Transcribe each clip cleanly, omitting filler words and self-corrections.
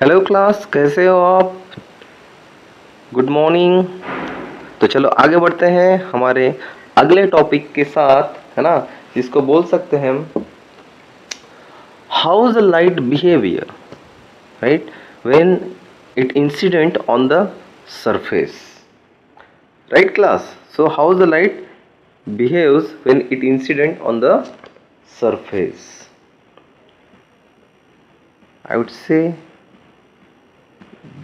Hello class, कैसे हो आप? Good morning. तो चलो आगे बढ़ते हैं हमारे अगले टॉपिक के साथ, है ना, जिसको बोल सकते हैं हम how is the light behaviour, right, when it incident on the surface, right class? So how the light behaves when it incident on the surface. I would say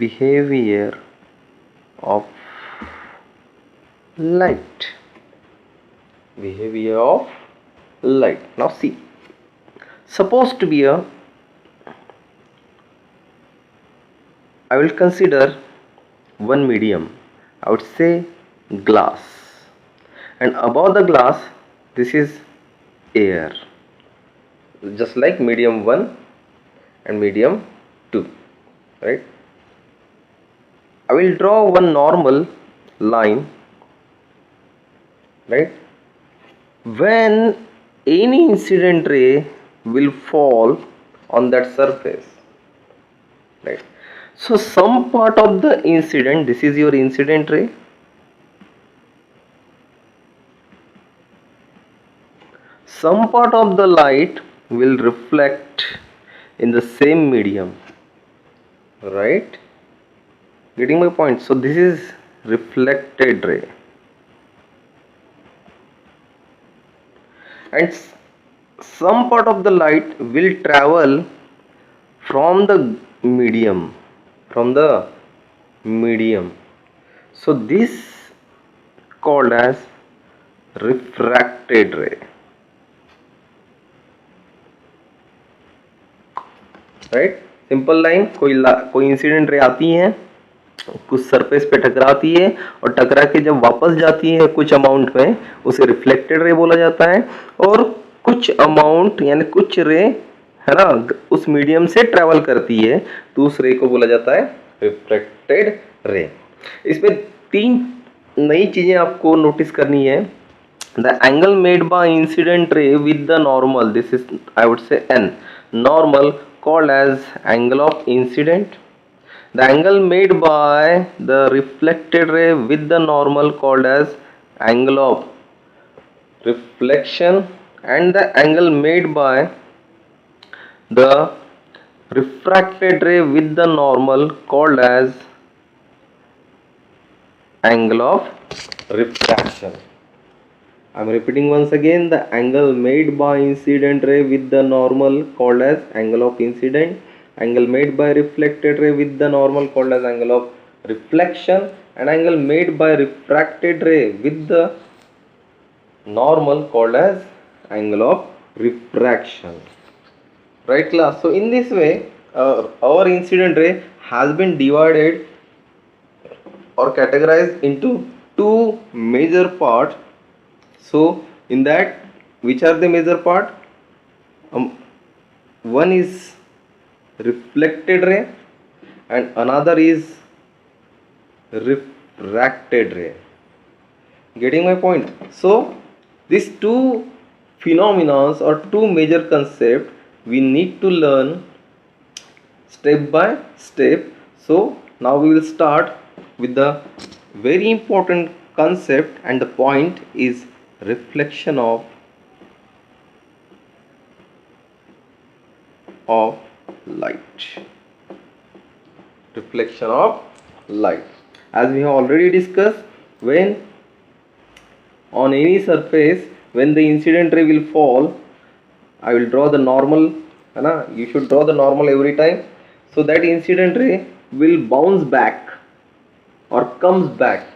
behavior of light. Behavior of light. Now see, supposed to be a, I will consider one medium. I would say glass, and above the glass this is air, just like medium 1 and medium 2, right? I will draw one normal line, right? When any incident ray will fall on that surface, right? So some part of the incident, this is your incident ray, some part of the light will reflect in the same medium, right? Getting my point? So this is reflected ray, and some part of the light will travel from the medium, from the medium. So this called as refracted ray, right? Simple line, कोई incident ray आती है, कुछ surface पे टकराती है, और टकरा के जब वापस जाती है कुछ अमाउंट में, उसे रिफ्लेक्टेड रे बोला जाता है। और कुछ अमाउंट यानी कुछ रे, है ना, उस मीडियम से ट्रेवल करती है, तो उस रे को बोला जाता है रिफ्लेक्टेड रे। इसमें तीन नई चीजें आपको नोटिस करनी है। The angle made by incident ray with the normal, this is I would say an normal, called as angle of incident. The angle made by the reflected ray with the normal called as angle of reflection, and the angle made by the refracted ray with the normal called as angle of refraction. I am repeating once again, the angle made by incident ray with the normal called as angle of incident, angle made by reflected ray with the normal called as angle of reflection, and angle made by refracted ray with the normal called as angle of refraction. Right class? So in this way our incident ray has been divided or categorized into two major parts. So in that, which are the major part? One is reflected ray and another is refracted ray. Getting my point? So these two phenomena or two major concepts we need to learn step by step. So now we will start with the very important concept, and the point is reflection of light. Reflection of light, as we have already discussed, when on any surface, when the incident ray will fall, I will draw the normal, you should draw the normal every time, so that incident ray will bounce back or comes back,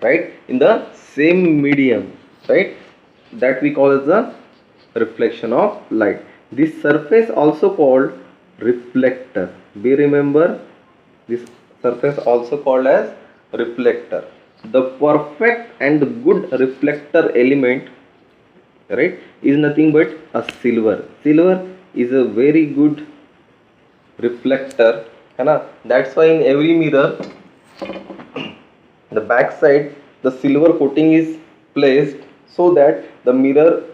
right, in the same medium, right, that we call as the reflection of light. This surface also called reflector. Be remember, this surface also called as reflector. The perfect and good reflector element, right, is nothing but a silver. Silver is a very good reflector, है ना? That's why in every mirror, the back side, the silver coating is placed so that the mirror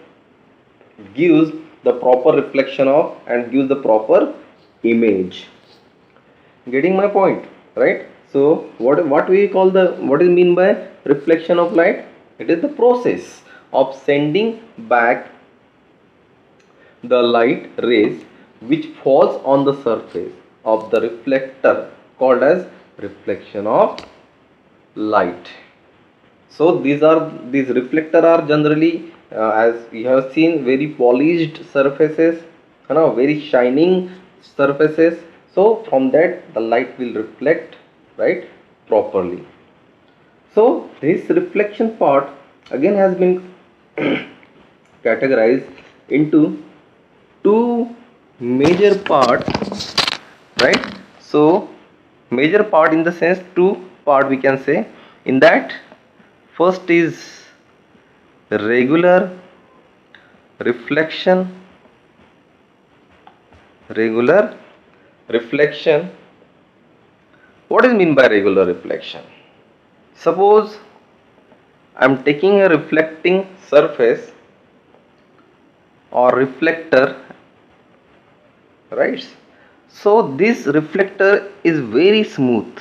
gives the proper reflection of and gives the proper image. Getting my point, right? So what we call the, what is mean by reflection of light? It is the process of sending back the light rays which falls on the surface of the reflector, called as reflection of light. So these reflector are generally, as you have seen, very polished surfaces, very shining surfaces. So from that the light will reflect, right, properly. So this reflection part again has been categorized into two major parts, right? So major part in the sense, two part we can say. In that, first is regular reflection. Regular reflection. What is mean by regular reflection? Suppose I am taking a reflecting surface or reflector, right? So this reflector is very smooth,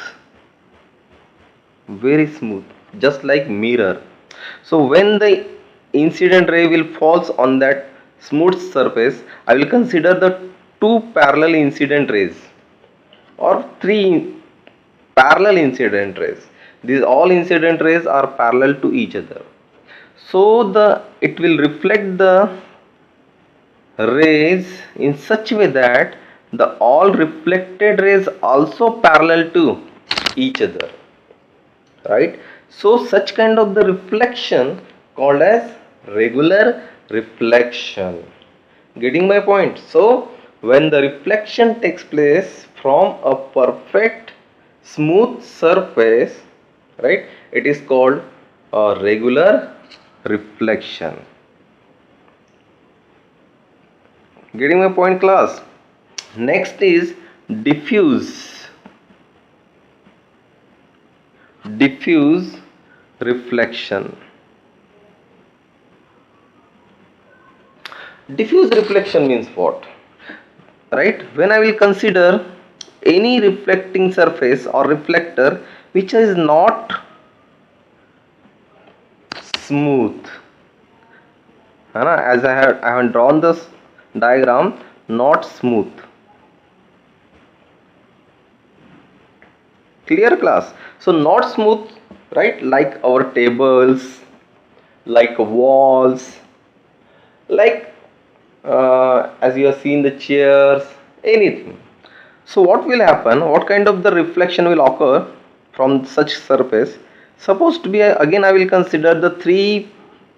just like mirror. So when the incident ray will falls on that smooth surface, I will consider the two parallel incident rays or three parallel incident rays. These all incident rays are parallel to each other. So the it will reflect the rays in such a way that the all reflected rays also parallel to each other, right? So such kind of the reflection called as regular reflection. Getting my point? So when the reflection takes place from a perfect smooth surface, right, it is called a regular reflection. Getting my point, class? Next is diffuse. Diffuse reflection. Diffuse reflection means what? Right? When I will consider any reflecting surface or reflector which is not smooth, as I have drawn this diagram, not smooth. Clear, class? So not smooth, right? Like our tables, like walls, like as you have seen the chairs, anything. So what will happen? What kind of the reflection will occur from such surface? Supposed to be, again I will consider the three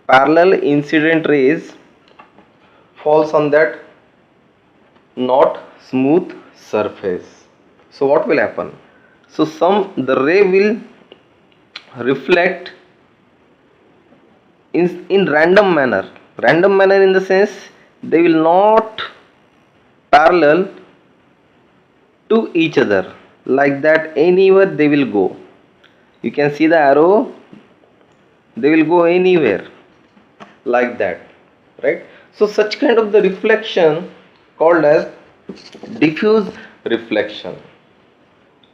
parallel incident rays falls on that not smooth surface. So what will happen? So the ray will reflect in random manner. Random manner in the sense they will not parallel to each other, like that anywhere they will go. You can see the arrow, they will go anywhere, like that, right? So such kind of the reflection called as diffuse reflection,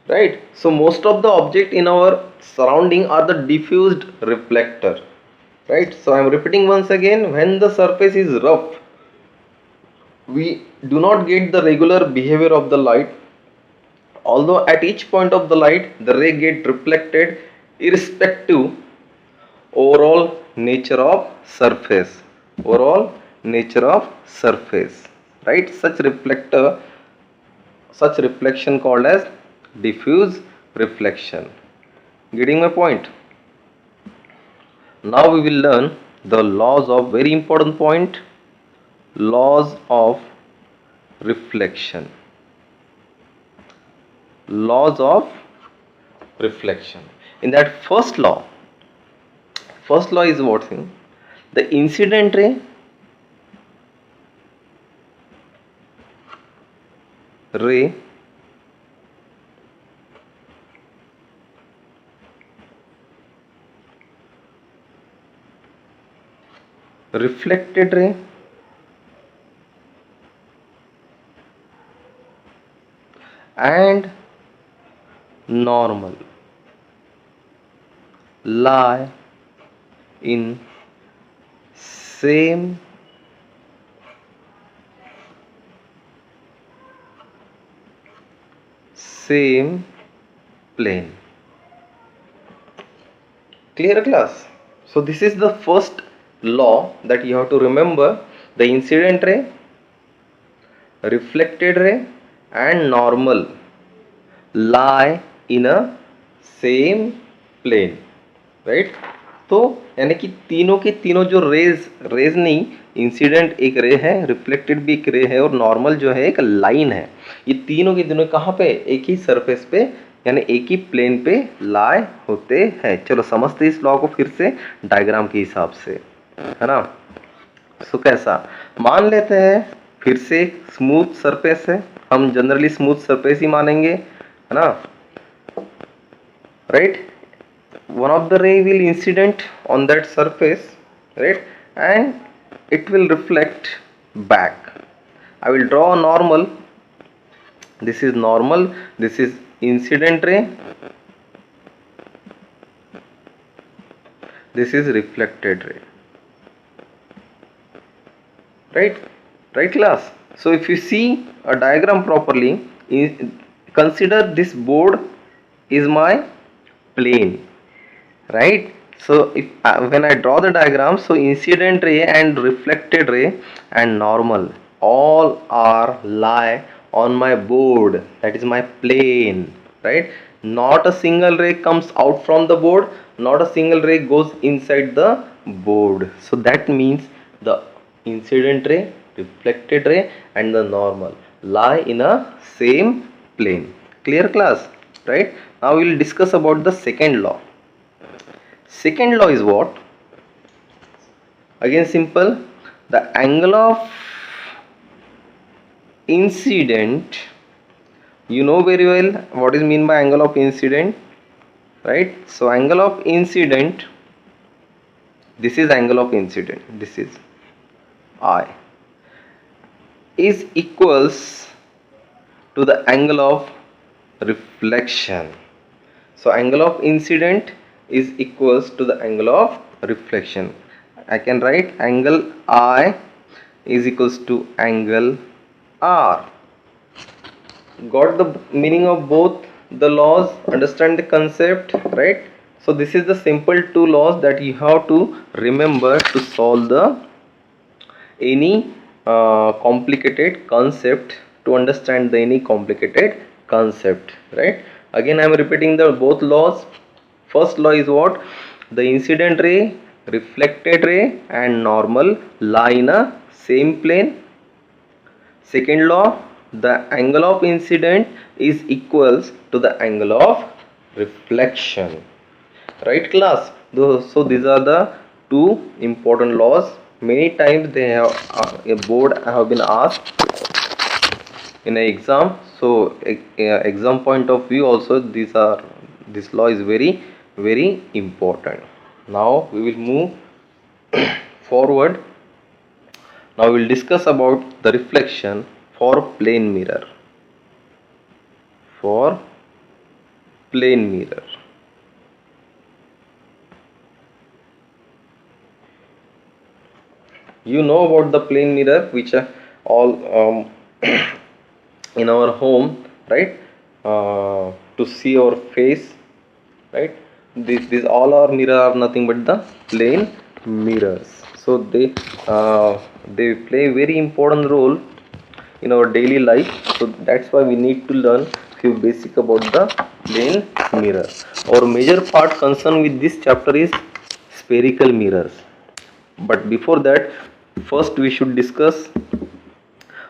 right? So most of the object in our surrounding are the diffused reflector, right? So I am repeating once again, when the surface is rough, we do not get the regular behavior of the light, although at each point of the light the ray get reflected irrespective overall nature of surface, overall nature of surface, right? Such reflection called as diffuse reflection. Getting my point? Now we will learn the laws of, very important point, laws of reflection. Laws of reflection. In that first law is what thing? The incident ray reflected ray and normal lie in same plane. Clear class? So this is the first law that you have to remember. The incident ray, reflected ray and normal lie in a same plane, right? तो यानी कि तीनों के तीनों जो raise नहीं, incident एक रे है, रिफ्लेक्टेड भी एक रे है और नॉर्मल जो है एक लाइन है, ये तीनों के तीनों कहाँ पे, एक ही सरफेस पे यानी एक ही प्लेन पे लाई होते हैं। चलो समझते इस लॉ को फिर से डायग्राम के हिसाब से, है ना। सो कैसा, मान लेते हैं फिर से स्मूथ सरफेस है, हम जनरली स्मूथ सरफेस ही मानेंगे, है ना, right. one of the ray will incident on that surface, right, and it will reflect back. I will draw a normal. This is normal, this is incident ray, this is reflected ray, right class. So if you see a diagram properly, consider this board is my plane, right. So if when I draw the diagram, so incident ray and reflected ray and normal all are lie on my board, that is my plane, right. Not a single ray comes out from the board, not a single ray goes inside the board. So that means the incident ray, reflected ray and the normal lie in a same plane. Clear class, right. Now we will discuss about the second law. Second law is what? Again simple, the angle of incident, you know very well what is mean by angle of incident, right. So angle of incident, this is angle of incident, this is I, is equals to the angle of reflection. So angle of incident is equals to the angle of reflection. I can write angle I is equals to angle R. Got the meaning of both the laws? Understand the concept, right? So this is the simple two laws that you have to remember to solve the any complicated concept, to understand the any complicated concept, right. Again I am repeating the both laws. First law is what? The incident ray, reflected ray and normal lie in a same plane. Second law, the angle of incident is equals to the angle of reflection, right class. So these are the two important laws. Many times they have a board have been asked in an exam. So exam point of view also this law is very important. Now we will move forward. Now we will discuss about the reflection for plane mirror. For plane mirror, you know about the plane mirror which are all in our home, right, to see our face, right. These all our mirror are nothing but the plane mirrors. So they play very important role in our daily life. So that's why we need to learn few basic about the plane mirror. Our major part concerned with this chapter is spherical mirrors. But before that, first we should discuss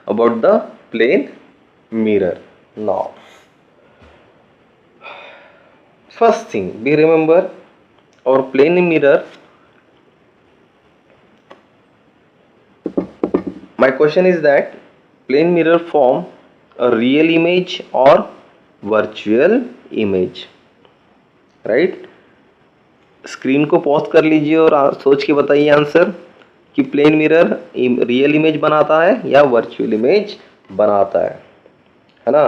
about the plane mirror. Now first thing we remember, our plane mirror. My question is that plane mirror form a real image or virtual image, right. Screen को pause कर लीजिए और सोच के बताइए answer कि plane mirror real image बनाता है या वर्चुअल इमेज बनाता है ना।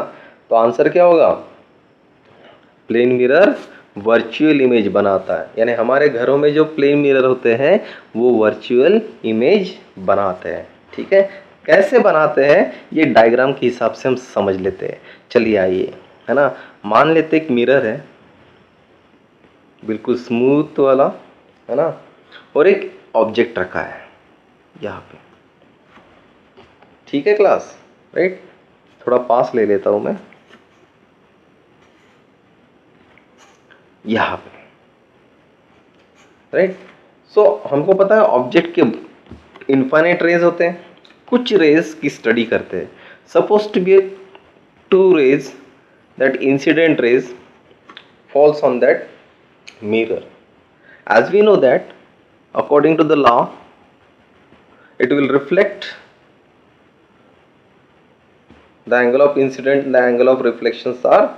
तो आंसर क्या होगा? प्लेन मिरर वर्चुअल इमेज बनाता है, यानी हमारे घरों में जो प्लेन मिरर होते हैं वो वर्चुअल इमेज बनाते हैं। ठीक है, कैसे बनाते हैं ये डायग्राम के हिसाब से हम समझ लेते हैं। चलिए आइए, है ना, मान लेते एक मिरर है बिल्कुल स्मूथ वाला, है ना, और एक ऑब्जेक्ट रखा है यहाँ पे। ठीक है क्लास, राइट, थोड़ा पास ले लेता हूं मैं यहाँ पे, राइट। सो हमको पता है ऑब्जेक्ट के इनफाइनाइट रेज होते हैं, कुछ रेज की स्टडी करते हैं। Suppose to be two rays, that incident rays falls on that mirror. As we know that according to the law, it will reflect the angle of incident, the angle of reflections are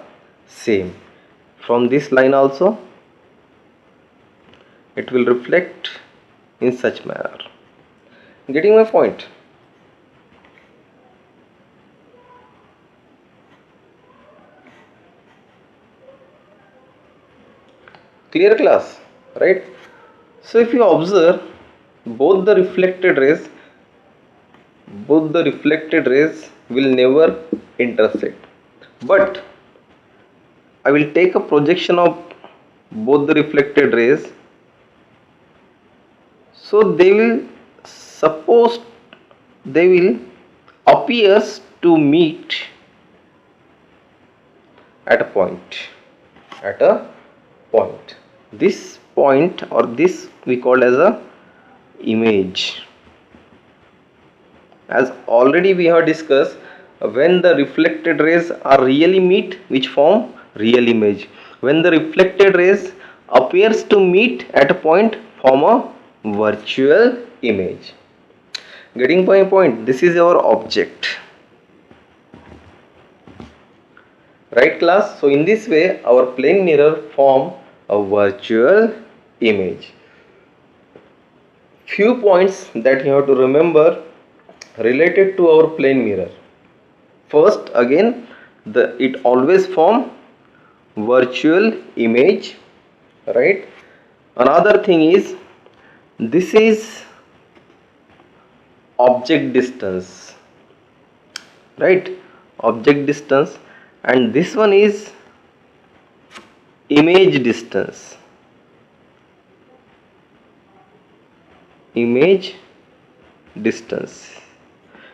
same. From this line also it will reflect in such manner. Getting my point? Clear class, right? So if you observe both the reflected rays, will never intersect, but I will take a projection of both the reflected rays, so they will suppose they will appears to meet at a point, at a point. This point or this we call as a image. As already we have discussed, when the reflected rays are really meet, which form real image. When the reflected rays appears to meet at a point, form a virtual image. Getting my point? This is our object, right class? So in this way our plane mirror form a virtual image. Few points that you have to remember related to our plane mirror. First, again, it always form virtual image, right? Another thing is, this is object distance, right? Object distance, and this one is image distance. Image distance.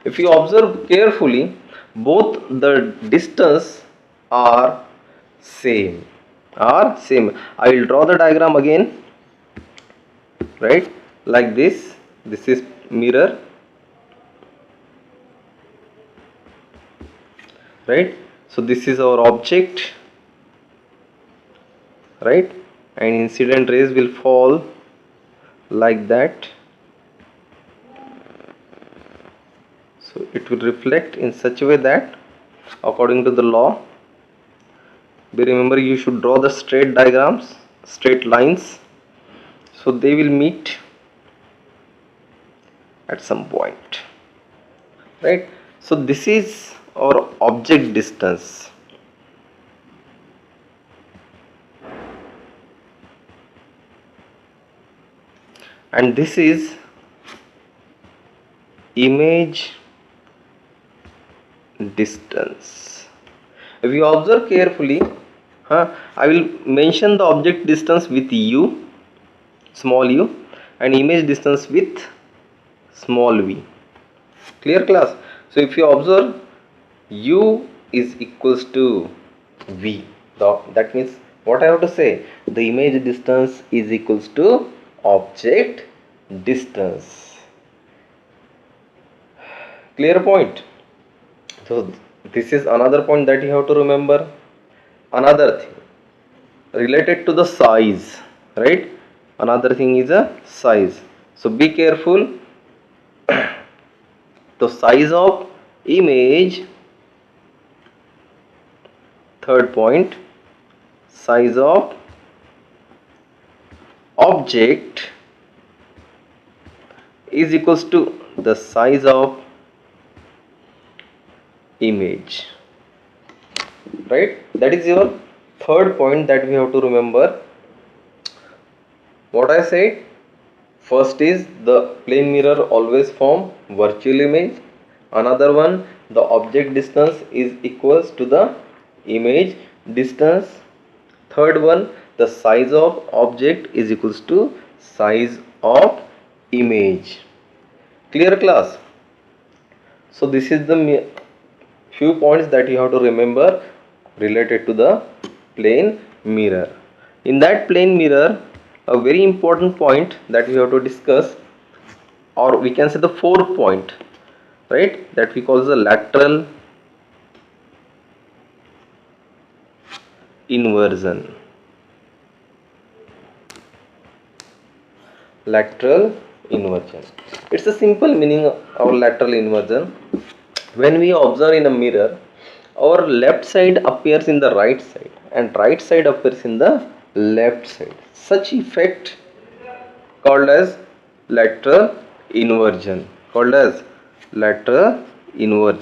If you observe carefully, both the distance are same. I will draw the diagram again, right? Like this. This is mirror, right? So this is our object, right? And incident rays will fall like that. So it will reflect in such a way that according to the law, remember you should draw the straight diagrams, straight lines, so they will meet at some point, right? So this is our object distance, and this is image distance. If you observe carefully, I will mention the object distance with u, small u, and image distance with small v. Clear class? So if you observe, u is equals to v. That means what I have to say? The image distance is equals to object distance. Clear point? So this is another point that you have to remember. Another thing related to the size, right? Another thing is a size. So be careful. The size of image, third point, size of object is equals to the size of image. right? That is your third point that we have to remember. What I said, first is the plane mirror always form virtual image. Another one, the object distance is equals to the image distance. Third one, the size of object is equals to size of image. Clear class? So this is the few points that you have to remember related to the plane mirror. In that plane mirror, a very important point that we have to discuss, or we can say the fourth point, right, that we call the lateral inversion. Lateral inversion, it's a simple meaning of lateral inversion. When we observe in a mirror, our left side appears in the right side and right side appears in the left side. Such effect called as lateral inversion, called as lateral inversion.